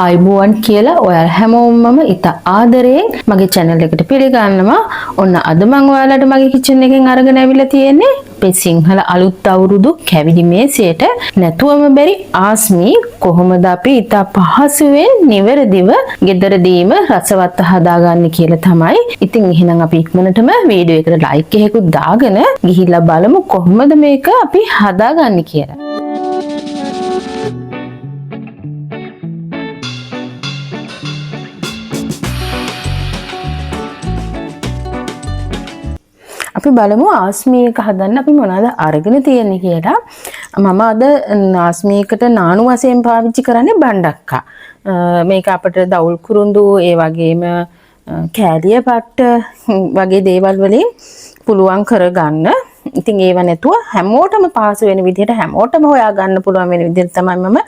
අයිබෝවන් කියලා ඔයාලා හැමෝමම ඉත ආදරයෙන් මගේ channel එකට පිළිගන්නවා. ඔන්න අද මම ඔයාලට මගේ kitchen එකෙන් අරගෙන ඇවිල්ලා තියෙන්නේ අපේ සිංහල අලුත් අවුරුදු කැවිලි මේසයට නැතුවම බැරි ආස්මී කොහොමද අපි ඉත පහසුවෙන් නිවැරදිව ගෙදරදීම රසවත් හදාගන්න කියලා තමයි. ඉතින් එහෙනම් අපි ඉක්මනටම වීඩියෝ එකට like එකකුත් දාගෙන ගිහිල්ලා බලමු කොහොමද මේක අපි හදාගන්නේ කියලා. අපි බලමු ආස්මී එක හදන්න අපි මොනවද අරගෙන තියෙන්නේ කියලා. මම අද ආස්මීකට නානු වශයෙන් පාවිච්චි කරන්නේ බණ්ඩක්කා. මේක අපිට දවුල් කුරුඳු ඒ වගේම කෑලිය පට්ට වගේ දේවල් වලින් පුළුවන් කරගන්න. ඉතින් ඒව නැතුව හැමෝටම පහසු වෙන විදිහට හැමෝටම හොයා ගන්න පුළුවන් වෙන විදිහට තමයි මම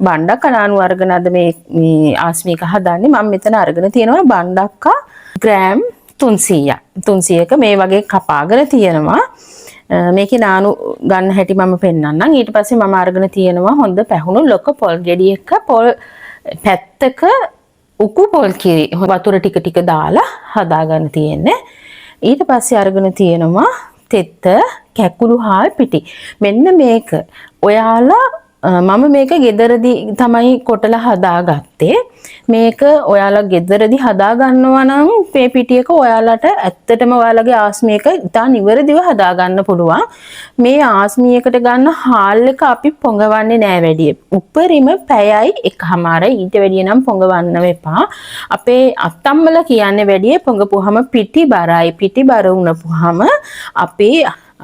බණ්ඩක්කා නානු අරගෙන අද මේ ආස්මී එක හදන්නේ. මම මෙතන අරගෙන තියෙනවා බණ්ඩක්කා ග්‍රෑම් 300ක මේ වගේ කපාගෙන තියෙනවා. මේකේ නානු ගන්න හැටි මම පෙන්නන්නම්. ඊට පස්සේ මම අරගෙන තියෙනවා හොඳ පැහුණු ලොක පොල් ගෙඩියක පොල් පැත්තක උකු පොල් කිරි වතුර ටික ටික දාලා හදාගන්න තියෙන්නේ. ඊට පස්සේ අරගෙන තියෙනවා තෙත්ත කැකුළු හාල් පිටි. මෙන්න මේක ඔයාලා මම මේක ගෙදරදී තමයි කොටලා හදාගත්තේ. මේක ඔයාලා ගෙදරදී හදා ගන්නවා නම් මේ පිටියක ඔයාලට ඇත්තටම ඔයාලගේ ආස්මී එක ඉතා නිවැරදිව හදා ගන්න පුළුවන්. මේ ආස්මී එකට ගන්න හාල් එක අපි පොඟවන්නේ නෑ වැඩි. උපරිම පැයයි එකමාරයි ඊට වැඩිය නම් පොඟවන්න එපා. අපේ අත්තම්මලා කියන්නේ වැඩි පොඟපුවාම පිටි බරයි. පිටි බර වුණපුවාම අපි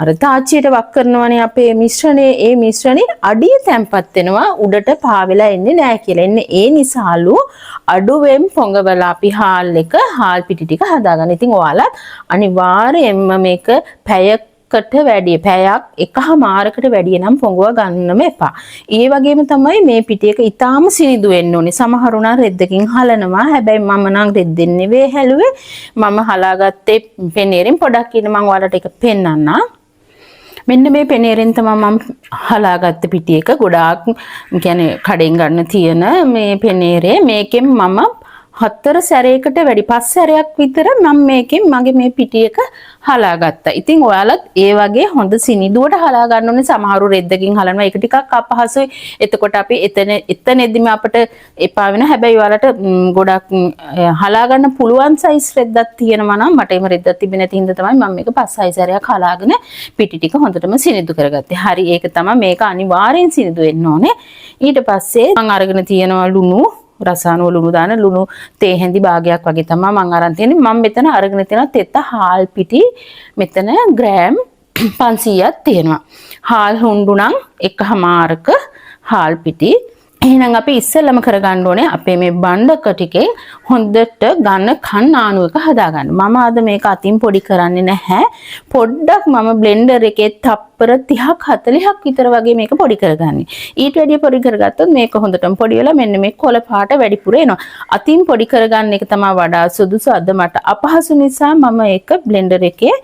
අර තාච්චියට වක් කරනවනේ අපේ මිශ්‍රණයේ ඒ මිශ්‍රණේ අඩිය තැම්පත් වෙනවා උඩට පාවෙලා එන්නේ නැහැ කියලා. එන්නේ ඒ නිසාලු අඩුවෙන් පොඟවලා අපි හාල් හාල් පිටි ටික හදාගන්න. ඉතින් ඔයාලත් අනිවාර්යයෙන්ම මේක පැයකට වැඩි පැයක් එකමාරකට වැඩි නම් පොඟව ගන්නම එපා. ඒ වගේම තමයි මේ පිටියක ඊටාම සිනිදු වෙන්න ඕනේ. සමහරු නම් රෙද්දකින් හලනවා. හැබැයි මම නම් රෙද්දෙන් නෙවෙයි හැලුවේ. මම හලාගත්තේ පෙනේරෙන් පොඩක් ඉන්න මම ඔයාලට ඒක පෙන්නන්නම්. මෙන්න මේ පෙනේරෙන් තමයි මම හලාගත්ත පිටියක ගොඩාක් කියන්නේ කඩෙන් ගන්න තියෙන මේ පෙනේරේ. මේකෙන් මම 4 සැරයකට වැඩි 5 සැරයක් විතර මම මේකෙන් මගේ මේ පිටියක හලාගත්තා. ඉතින් ඔයාලත් ඒ වගේ හොඳ සිනිදුවට හලා ගන්න ඕනේ. සමහරු රෙද්දකින් හලනවා. ඒක ටිකක් අපහසුයි. එතකොට අපි එතනදිම අපිට එපා වෙන. හැබැයි ඔයාලට ගොඩක් හලා ගන්න පුළුවන් සයිස් රෙද්දක් තියෙනවා නම් මට එහෙම රෙද්දක් තිබෙන්නේ නැති හින්දා තමයි මම මේක 5-6 සැරයක් හලාගෙන පිටි ටික හොඳටම සිනිදු කරගත්තේ. හරි ඒක තමයි මේක අනිවාර්යෙන් සිනිදු වෙන්න ඕනේ. ඊට පස්සේ මම අරගෙන තියෙනවා ලුණු රසායන ලුණු දාන ලුණු තේ හැඳි භාගයක් වගේ තමයි මම අරන් තියෙන්නේ. මම මෙතන අරගෙන තියෙනවා තෙත හාල් පිටි මෙතන ග්‍රෑම් 500ක් තියෙනවා. හාල් හුඬු නම් එකමාරක හාල් පිටි. එහෙනම් අපි ඉස්සෙල්ලම කරගන්න ඕනේ අපේ මේ බණ්ඩක ටිකෙන් හොඳට ගන්න කන් නානුවක හදාගන්න. මම අද මේක අතින් පොඩි කරන්නේ නැහැ. පොඩ්ඩක් මම බ්ලෙන්ඩර් එකේ තප්පර 30ක් 40ක් විතර වගේ මේක පොඩි කරගන්නේ. ඊට වැඩිය පොඩි කරගත්තොත් මේක හොඳටම පොඩි වෙලා මෙන්න මේ කොළ පාට වැඩිපුර එනවා. අතින් පොඩි කරගන්න එක තමයි වඩා සුදුසු. අද මට අපහසු නිසා මම ඒක බ්ලෙන්ඩර් එකේ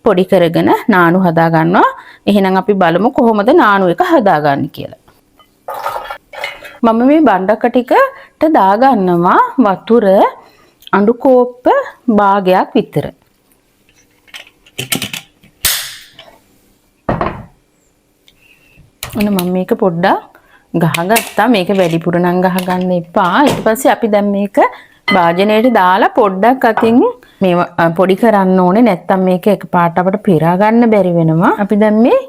පොඩි කරගෙන නානු හදා ගන්නවා. එහෙනම් අපි බලමු කොහොමද නානු එක හදාගන්නේ කියලා. මම මේ බණ්ඩක ටිකට දාගන්නවා වතුර අඬු කෝප්ප භාගයක් විතර. ඔන්න මම මේක පොඩ්ඩක් ගහගත්තා. මේක වැඩිපුර නම් ගහගන්න එපා. ඊට පස්සේ අපි දැන් මේක භාජනයට දාලා පොඩ්ඩක් අතින් මේ පොඩි කරන්න ඕනේ. නැත්තම් මේක එකපාරට අපිට පිරා ගන්න බැරි වෙනවා. අපි දැන් මේ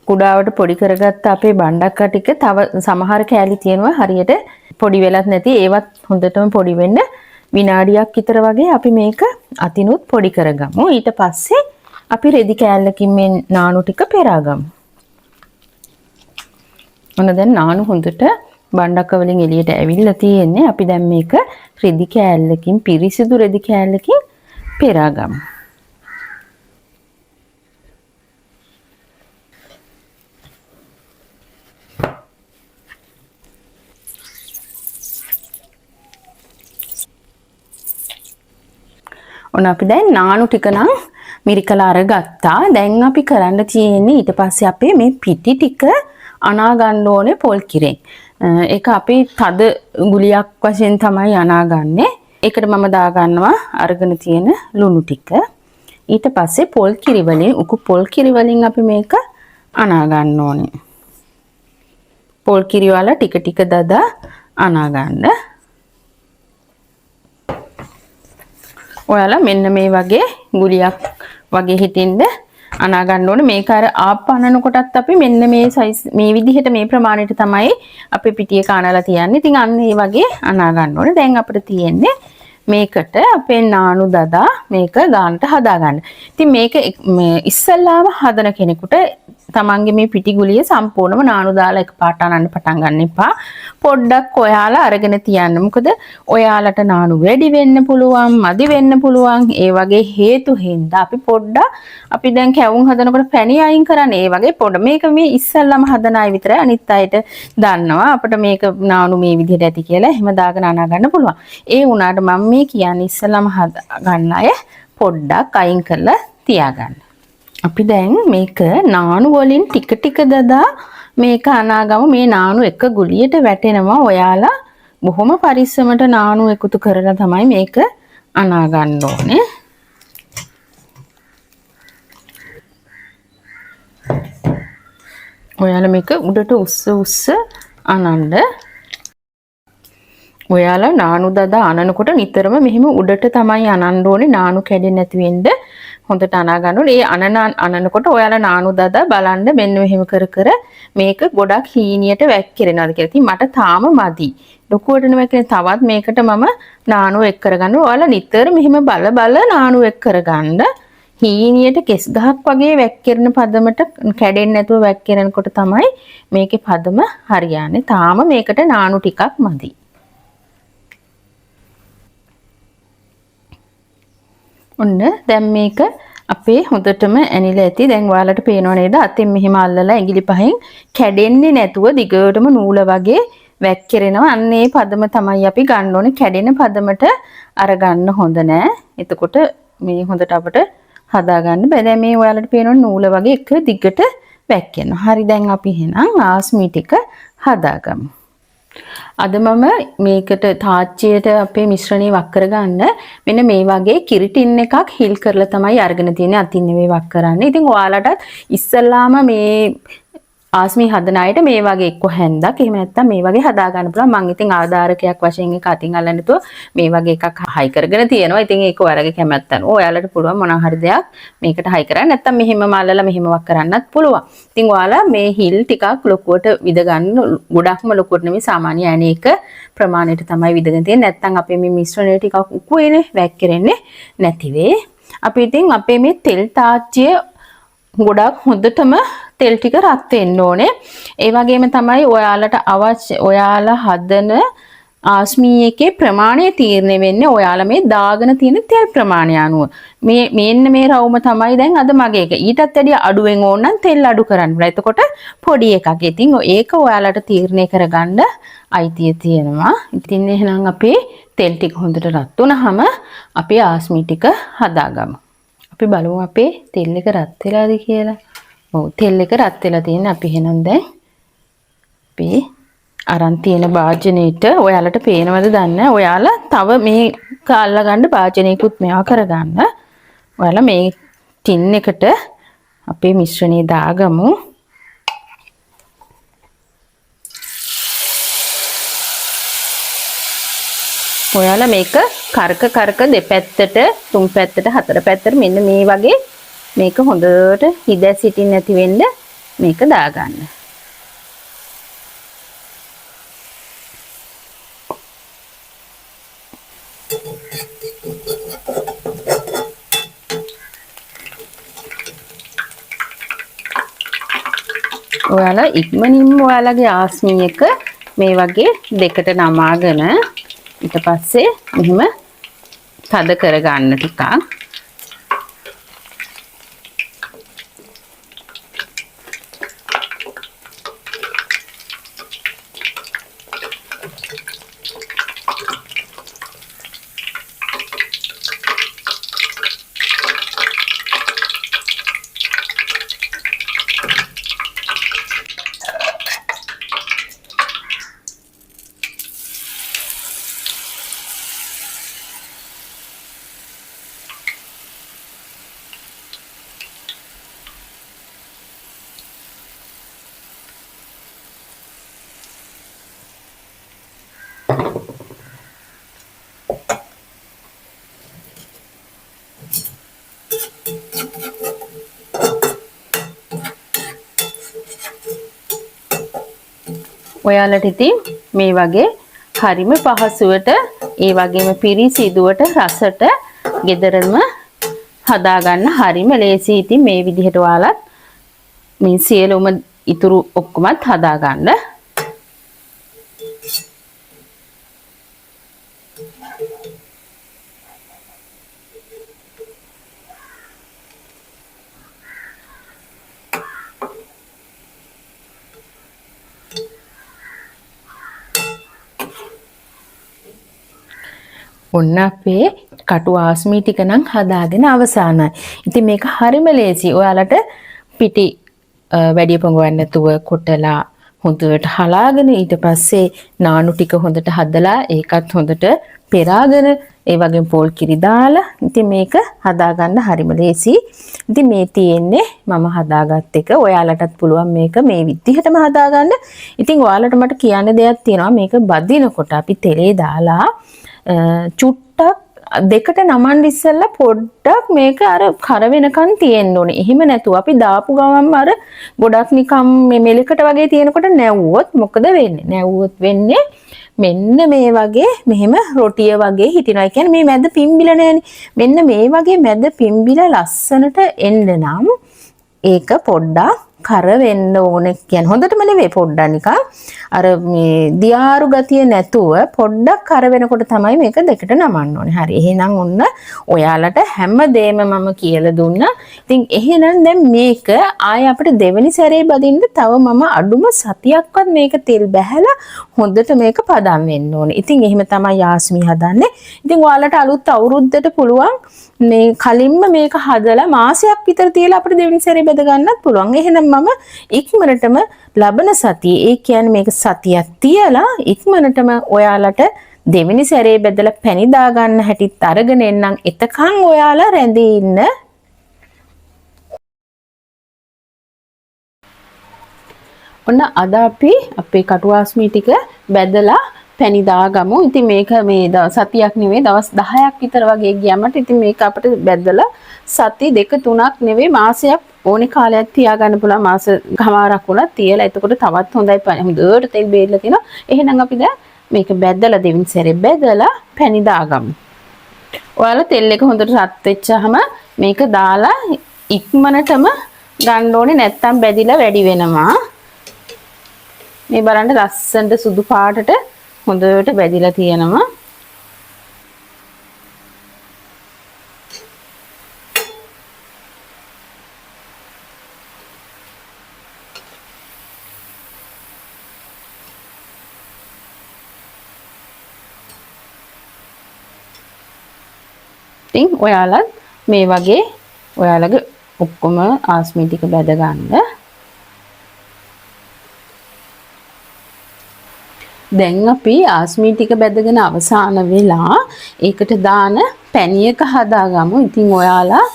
කුඩාවට පොඩි කරගත්ත අපේ බණ්ඩක්කා ටික තව සමහර කෑලි තියෙනවා හරියට පොඩි වෙලත් නැති. ඒවත් හොඳටම පොඩි වෙන්න විනාඩියක් විතර වගේ අපි මේක අතිනුත් පොඩි කරගමු. ඊට පස්සේ අපි රෙදි කෑල්ලකින් මේ නානු ටික පෙරාගමු. ඔන්න දැන් නානු හොඳට බණ්ඩක්ක වලින් එළියට ඇවිල්ලා තියෙන්නේ. අපි දැන් මේක රෙදි කෑල්ලකින් පිරිසිදු රෙදි කෑල්ලකින් පෙරාගමු. ඔන්න අපි දැන් නානු ටික නම් මිරිකලා අරගත්තා. දැන් අපි කරන්න තියෙන්නේ ඊට පස්සේ අපේ මේ පිටි ටික අනා ගන්න ඕනේ පොල් කිරෙන්. ඒක අපි තද ගුලියක් වශයෙන් තමයි අනාගන්නේ. ඒකට මම දාගන්නවා අරගෙන තියෙන ලුණු ටික. ඊට පස්සේ පොල් කිරි වලින් උකු පොල් කිරි වලින් අපි මේක අනා ගන්න ඕනේ. පොල් කිරි වල ටික ටික දදා අනා ගන්න. ඔයාලා මෙන්න මේ වගේ ගුලියක් වගේ හිටින්ද අනා ගන්න ඕනේ. මේක අර ආප්පනන කොටත් අපි මෙන්න මේ සයිස් මේ විදිහට මේ ප්‍රමාණයට තමයි අපි පිටියේ කනලා තියන්නේ. ඉතින් අන්න ඒ වගේ අනා ගන්න ඕනේ. දැන් අපිට තියෙන්නේ මේකට අපේ නානු දදා මේක ගානට හදා ගන්න. ඉතින් මේක ඉස්සල්ලාම හදන කෙනෙකුට තමන්ගේ මේ පිටි ගුලිය සම්පූර්ණම නානු දාලා එකපාරට අනන්න පටන් ගන්න එපා. පොඩ්ඩක් ඔයාලා අරගෙන තියන්න. මොකද ඔයාලට නානු වැඩි වෙන්න පුළුවන්, මදි වෙන්න පුළුවන්. ඒ වගේ හේතු හින්දා අපි පොඩ්ඩක් අපි දැන් කැවුම් හදනකොට පැණි අයින් කරන්නේ. ඒ වගේ පොඩ මේක මේ ඉස්සල්ලාම හදන අය විතරයි අනිත් අයට දන්නවා. අපිට මේක නානු මේ විදිහට ඇති කියලා එහෙම දාගෙන අනා ගන්න පුළුවන්. ඒ වුණාට මම මේ කියන්නේ ඉස්සල්ලාම ගන්න අය පොඩ්ඩක් අයින් කරලා තියාගන්න. අපි දැන් මේක නානු වලින් ටික ටික දදා මේක අනාගම මේ නානු එක ගුලියට වැටෙනවා. ඔයාලා බොහොම පරිස්සමට නානු එකතු කරලා තමයි මේක අනා ගන්න ඕනේ. ඔයාලා මේක උඩට උස්ස අනන්න. ඔයාලා නානු දදා අනනකොට නිතරම මෙහෙම උඩට තමයි අනන්න ඕනේ. නානු කැඩෙන්නේ නැති වෙන්න හොඳට අනා ගන්න ඕනේ. ඒ අනනකොට ඔයාලා නානු දදා බලන්න මෙන්න මෙහෙම කර මේක ගොඩක් හීනියට වැක්කිරෙනවාද කියලා. ඉතින් මට තාම මදි. ලොකුවට නෙවෙයි තවත් මේකට මම නානු එක් කරගන්න. ඔයාලා නිතර මෙහෙම බල නානු එක් කරගන්න. හීනියට කෙස් ගහක් වගේ වැක්කිරෙන පදමට කැඩෙන්නේ නැතුව වැක්කිරෙනකොට තමයි මේකේ පදම හරියන්නේ. තාම මේකට නානු ටිකක් මදි. ඔන්න දැන් මේක අපේ හොඳටම ඇනිලා ඇති. දැන් ඔයාලට පේනව නේද? අතින් මෙහෙම අල්ලලා ඇඟිලි පහෙන් කැඩෙන්නේ නැතුව දිගටම නූල වගේ වැක්කිරෙනවා. අන්න ඒ පදම තමයි අපි ගන්න ඕනේ. කැඩෙන පදමට අරගන්න හොඳ නෑ. එතකොට මේ හොඳට අපිට හදාගන්න බෑ. දැන් මේ ඔයාලට පේනව නූල වගේ එක දිගට වැක්කෙනවා. හරි දැන් අපි එහෙනම් ආස්මී ටික හදාගමු. අද මම මේකට තාච්චියට අපේ මිශ්‍රණය වක් කරගන්න මෙන්න මේ වගේ කිරි ටින් එකක් හිල් කරලා තමයි අරගෙන තියෙන්නේ. අතින් නෙවෙයි වක් කරන්නේ. ඉතින් ඔයාලටත් ඉස්සල්ලාම මේ ආස්මී හදන අයට මේ වගේ එක්ක හැන්දක් එහෙම නැත්නම් මේ වගේ හදා ගන්න පුළුවන්. මම ඉතින් ආධාරකයක් වශයෙන් එක අතින් අල්ලන්න නැතුව මේ වගේ එකක් හයි කරගෙන තියෙනවා. ඉතින් ඒක ඔයාලගේ කැමැත්තන. ඔයාලට පුළුවන් මොනවා හරි දෙයක් මේකට හයි කරන්න. නැත්නම් මෙහෙමම අල්ලලා මෙහෙම වක් කරන්නත් පුළුවන්. ඉතින් ඔයාලා මේ හිල් ටිකක් ලොකුවට විද ගන්න. ගොඩක්ම ලොකුවට නෙමෙයි සාමාන්‍ය අනේක ප්‍රමාණයට තමයි විදගෙන තියෙන්නේ. නැත්නම් අපේ මේ මිශ්‍රණය ටිකක් උකුවේනේ වැක්කිරෙන්නේ නැති වෙයි. අපි ඉතින් අපේ මේ තෙල් තාච්චිය ගොඩක් හොඳටම තෙල් ටික රත් වෙන්න ඕනේ. ඒ වගේම තමයි ඔයාලට අවශ්‍ය ඔයාලා හදන ආස්මී එකේ ප්‍රමාණය තීරණය වෙන්නේ ඔයාලා මේ දාගෙන තියෙන තෙල් ප්‍රමාණය අනුව. මෙන්න මේ රවුම තමයි දැන් අද මගේ එක. ඊටත් වැඩිය අඩුවෙන් ඕන නම් තෙල් අඩු කරන්න බෑ. එතකොට පොඩි එකක්. ඉතින් ඒක ඔයාලට තීරණය කරගන්න අයිතිය තියෙනවා. ඉතින් එහෙනම් අපේ තෙල් ටික හොඳට රත් වුණාම අපි ආස්මී ටික හදාගමු. අපි බලමු අපේ තෙල් එක රත් වෙලාද කියලා. ඔව් තෙල් එක රත් වෙලා තියෙන. අපි එහෙනම් දැන් අපි අරන් තියෙන භාජනයේට ඔයාලට පේනවද දන්නේ ඔයාලා තව මේක අල්ලා ගන්න භාජනයකුත් මේවා කරගන්න. ඔයාලා මේ ටින් එකට අපේ මිශ්‍රණය දාගමු. ඔයාලා මේක කරක දෙපැත්තට තුන් පැත්තට හතර පැත්තට මෙන්න මේ වගේ මේක හොඳට හිද සිටින් නැති වෙන්න මේක දාගන්න. ඔයාලා ඉක්මනින්ම ඔයාලගේ ආස්මී එක මේ වගේ දෙකට නමාගෙන ඊට පස්සේ මෙහෙම තද කරගන්න ටිකක්. ඔයාලට ඉතින් මේ වගේ හරිම පහසුවට ඒ වගේම පිරිසිදුවට රසට ගෙදරම හදාගන්න හරිම ලේසි. ඉතින් මේ විදිහට ඔයාලත් මේ සියලුම ඉතුරු ඔක්කොමත් හදාගන්න. ඔන්න අපේ කටු ආස්මී ටික නම් හදාගෙන අවසానයි. ඉතින් මේක හරිම ලේසි. ඔයාලට පිටි වැඩි පොඟවන්න නැතුව කොටලා හොඳට හලාගෙන ඊට පස්සේ නානු ටික හොඳට හදලා ඒකත් හොඳට පෙරාගෙන ඒ වගේම පෝල් කිරි දාලා ඉතින් මේක හදාගන්න හරිම ලේසි. ඉතින් මේ තියෙන්නේ මම හදාගත් එක. ඔයාලටත් පුළුවන් මේක මේ විදිහටම හදාගන්න. ඉතින් ඔයාලට මට කියන්න දෙයක් තියෙනවා. මේක බදිනකොට අපි තෙලේ දාලා චුට්ටක් දෙකට නමන්න ඉස්සෙල්ලා පොඩ්ඩක් මේක අර කර වෙනකන් තියෙන්න ඕනේ. එහෙම නැතුව අපි දාපු ගමන්ම අර ගොඩක් නිකම් මේ මෙලකට වගේ තියෙනකොට නැවුවොත් මොකද වෙන්නේ? නැවුවොත් වෙන්නේ මෙන්න මේ වගේ මෙහෙම රොටිය වගේ හිටිනවා. ඒ කියන්නේ මේ මැද පිම්බිලා නැහැනේ. මෙන්න මේ වගේ මැද පිම්බිලා ලස්සනට එන්න නම් ඒක පොඩ්ඩක් කර වෙන්න ඕනේ. කියන්නේ හොඳටම නෙවෙයි පොඩ්ඩක් නිකන් අර මේ දියාරු ගතිය නැතුව පොඩ්ඩක් කර වෙනකොට තමයි මේක දෙකට නමන්න ඕනේ. හරි. එහෙනම් ඔන්න ඔයාලට හැමදේම මම කියලා දුන්නා. ඉතින් එහෙනම් දැන් මේක ආය අපිට දෙවෙනි සැරේ බදින්න තව මම අඩුම සතියක්වත් මේක තෙල් බැහැලා හොඳට මේක පදම් වෙන්න ඕනේ. ඉතින් එහෙම තමයි යාස්මී හදන්නේ. ඉතින් ඔයාලට අලුත් අවුරුද්දට පුළුවන් මේ කලින්ම මේක හදලා මාසයක් විතර තියලා අපිට දෙවෙනි සැරේ බෙද ගන්නත් පුළුවන්. එහෙනම් මම ඉක්මනටම ලබන සතියේ ඒ කියන්නේ මේක සතියක් තියලා ඉක්මනටම ඔයාලට දෙවෙනි සැරේ බෙදලා පැණි දා ගන්න හැටිත් අරගෙන එන්නම්. එතකන් ඔයාලා රැඳී ඉන්න. ඔන්න අද අපි අපේ කටු ආස්මී ටික බෙදලා පැණි දාගමු. ඉතින් මේක මේ සතියක් නෙවෙයි දවස් 10ක් විතර වගේ ගියාමට ඉතින් මේක අපිට බෙදලා සති 2-3ක් නෙවෙයි මාසයක් ඕනේ කාලයක් තියාගන්න පුළුවන්. මාස කමාරක් වුණත් තියලා එතකොට තවත් හොඳයි. හොඳට තෙල් බේරලා තියෙනවා. එහෙනම් අපි දැන් මේක බෙදලා දෙවෙනි සැරේ බෙදලා පැණි දාගමු. ඔයාලා තෙල් එක හොඳට රත් වෙච්චාම මේක දාලා ඉක්මනටම ගන්න ඕනේ නැත්තම් බැදිලා වැඩි වෙනවා. මේ බලන්න ලස්සනට සුදු පාටට හොඳට බැදිලා තියෙනවා. ඉතින් ඔයාලත් මේ වගේ ඔයාලගේ ඔක්කොම ආස්මී ටික බැද ගන්න. දැන් අපි ආස්මී ටික බැදගෙන අවසාන වෙලා ඒකට දාන පැණියක හදාගමු. ඉතින් ඔයාලා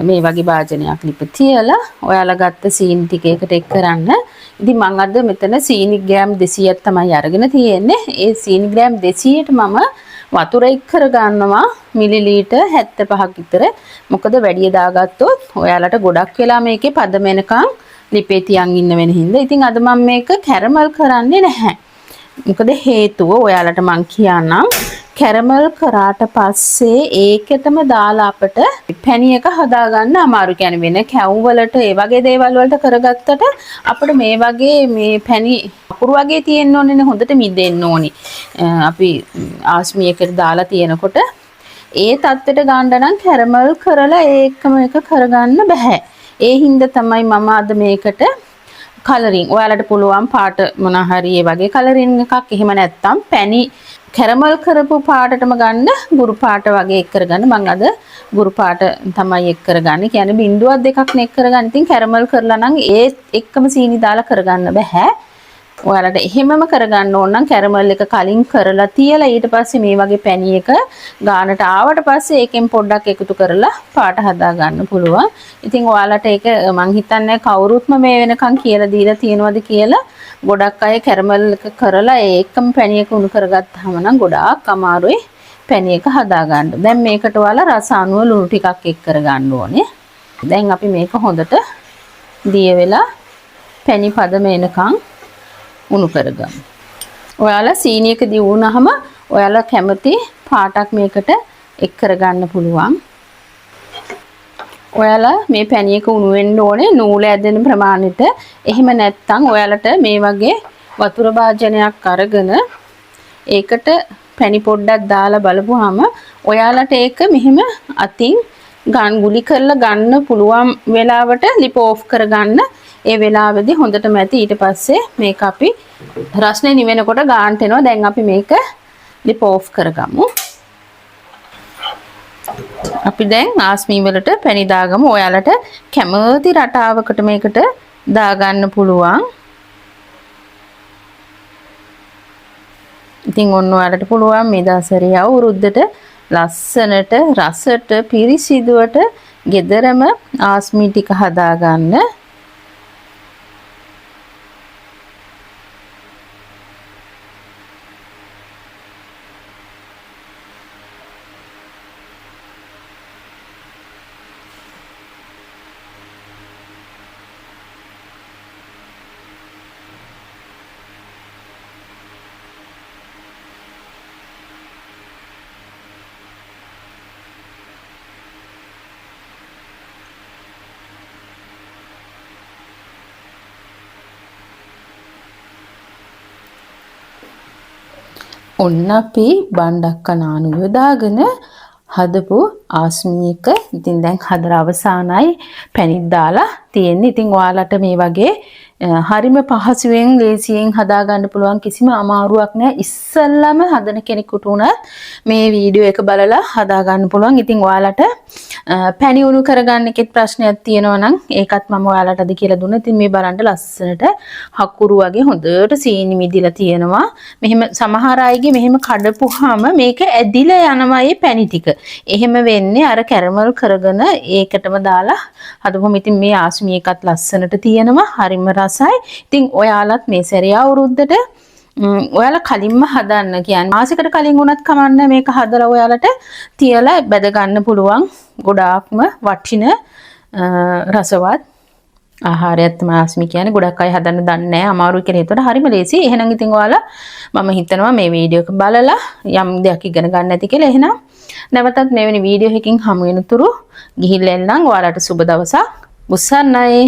මේ වගේ භාජනයක් ලිප තියලා ඔයාලා ගත්ත සීනි ටික එකට එක් කරන්න. ඉතින් මම අද මෙතන සීනි ග්‍රෑම් 200ක් තමයි අරගෙන තියෙන්නේ. ඒ සීනි ග්‍රෑම් 200ට මම වතුර එක් කර ගන්නවා මිලිලීටර් 75ක් විතර. මොකද වැඩි දාගත්තොත් ඔයාලට ගොඩක් වෙලා මේකේ පදම වෙනකන් ලිපේ තියන් ඉන්න වෙන හින්දා. ඉතින් අද මම මේක කැරමල් කරන්නේ නැහැ. මොකද හේතුව ඔයාලට මං කියන්නම් කැරමල් කරාට පස්සේ ඒකෙතම දාලා අපිට පැණියක හදාගන්න අමාරු. කියන්නේ වෙන කැවුම් වලට ඒ වගේ දේවල් වලට කරගත්තට අපිට මේ වගේ මේ පැණි අකුරු වගේ තියෙන්න ඕනේ. හොඳට මිදෙන්න ඕනි. අපි ආස්මී එකට දාලා තියෙනකොට ඒ තත්ත්වයට ගන්න නම් කැරමල් කරලා ඒකම එක කරගන්න බෑ. ඒ හින්දා තමයි මම අද මේකට කලරින් ඔයාලට පුළුවන් පාට මොන හරි ඒ වගේ කලරින් එකක් එහෙම නැත්නම් පැණි කැරමල් කරපු පාටටම ගන්න ගුරු පාට වගේ එක් කරගන්න. මම අද ගුරු පාට තමයි එක් කරගන්නේ. කියන්නේ බිඳුවක් දෙකක් නෙක් කරගන්න. ඉතින් කැරමල් කරලා නම් ඒ එක්කම සීනි දාලා කරගන්න බෑ. ඔයාලට එහෙමම කරගන්න ඕන නම් කැරමල් එක කලින් කරලා තියලා ඊට පස්සේ මේ වගේ පැණි එක ගානට ආවට පස්සේ ඒකෙන් පොඩ්ඩක් එකතු කරලා පාට හදා ගන්න පුළුවන්. ඉතින් ඔයාලට ඒක මං හිතන්නේ කවුරුත්ම මේ වෙනකන් කියලා දීලා තියෙනවද කියලා. ගොඩක් අය කැරමල් එක කරලා ඒකම පැණි එක උණු කරගත්තාම නම් ගොඩාක් අමාරුයි පැණි එක හදා ගන්න. දැන් මේකට ඔයාලා රස අනුව ලුණු ටිකක් එක් කර ගන්න ඕනේ. දැන් අපි මේක හොඳට දිය වෙලා පැණි පදම එනකන් උණු කරගමු. ඔයාලා සීනියක දිවුනහම ඔයාලා කැමති පාටක් මේකට එක් කරගන්න පුළුවන්. ඔයාලා මේ පැණියක උණු වෙන්න ඕනේ නූල ඇදෙන ප්‍රමාණයට. එහෙම නැත්නම් ඔයාලට මේ වගේ වතුර භාජනයක් අරගෙන ඒකට පැණි පොඩ්ඩක් දාලා බලපුවාම ඔයාලට ඒක මෙහෙම අතින් ගුලි කරලා ගන්න පුළුවන් වෙලාවට ලිප ඕෆ් කරගන්න. ඒ වෙලාවේදී හොඳටම ඇති. ඊට පස්සේ මේක අපි රස්නේ නිවෙනකොට ගාන්ට එනවා. දැන් අපි මේක ලිප ඕෆ් කරගමු. අපි දැන් ආස්මී වලට පැණි දාගමු. ඔයාලට කැමති රටාවකට මේකට දාගන්න පුළුවන්. ඉතින් ඔන්න ඔයාලට පුළුවන් මේ දවසේ අවුරුද්දට ලස්සනට රසට පිරිසිදුවට ගෙදරම ආස්මී ටික හදාගන්න. ඔන්න අපි බණ්ඩක්ක නානු යොදාගෙන හදපු ආස්මී එක ඉතින් දැන් හදලා අවසానයි පැණිත් දාලා තියෙන්නේ. ඉතින් ඔයාලට මේ වගේ හරිම පහසුවෙන් ලේසියෙන් හදා ගන්න පුළුවන් කිසිම අමාරුවක් නැහැ. ඉස්සල්ලාම හදන කෙනෙකුට උනත් මේ වීඩියෝ එක බලලා හදා ගන්න පුළුවන්. ඉතින් ඔයාලට පැණි උණු කරගන්න එකෙත් ප්‍රශ්නයක් තියෙනවා නම් ඒකත් මම ඔයාලට අද කියලා දුන්නා. ඉතින් මේ බලන්න ලස්සනට හකුරු වගේ හොඳට සීනි මිදිලා තියෙනවා. මෙහෙම සමහර අයගේ මෙහෙම කඩපුවාම මේක ඇදිලා යනවා මේ පැණි ටික. එහෙම වෙන්නේ අර කැරමල් කරගෙන ඒකටම දාලා හදපුවම ඉතින් මේ ආස්මී එකත් ලස්සනට තියෙනවා. හරිම රසයි. ඉතින් ඔයාලත් මේ සැරේ අවුරුද්දට ඔයාලා කලින්ම හදන්න කියන්නේ මාසෙකට කලින් වුණත් කමන්න මේක හදලා ඔයාලට තියලා බෙද ගන්න පුළුවන්. ගොඩාක්ම වටින රසවත් ආහාරයක් තමයි ආස්මී කියන්නේ. ගොඩක් අය හදන්න දන්නේ නැහැ. අමාරුයි කියලා හිතුවට හරිම ලේසි. එහෙනම් ඉතින් ඔයාලා මම හිතනවා මේ වීඩියෝ එක බලලා යම් දෙයක් ඉගෙන ගන්න ඇති කියලා. එහෙනම් නැවතත් මෙවැනි වීඩියෝ එකකින් හමු වෙනතුරු ගිහිල්ලා එන්නම්. ඔයාලට සුබ දවසක්. උස්සන්නයි.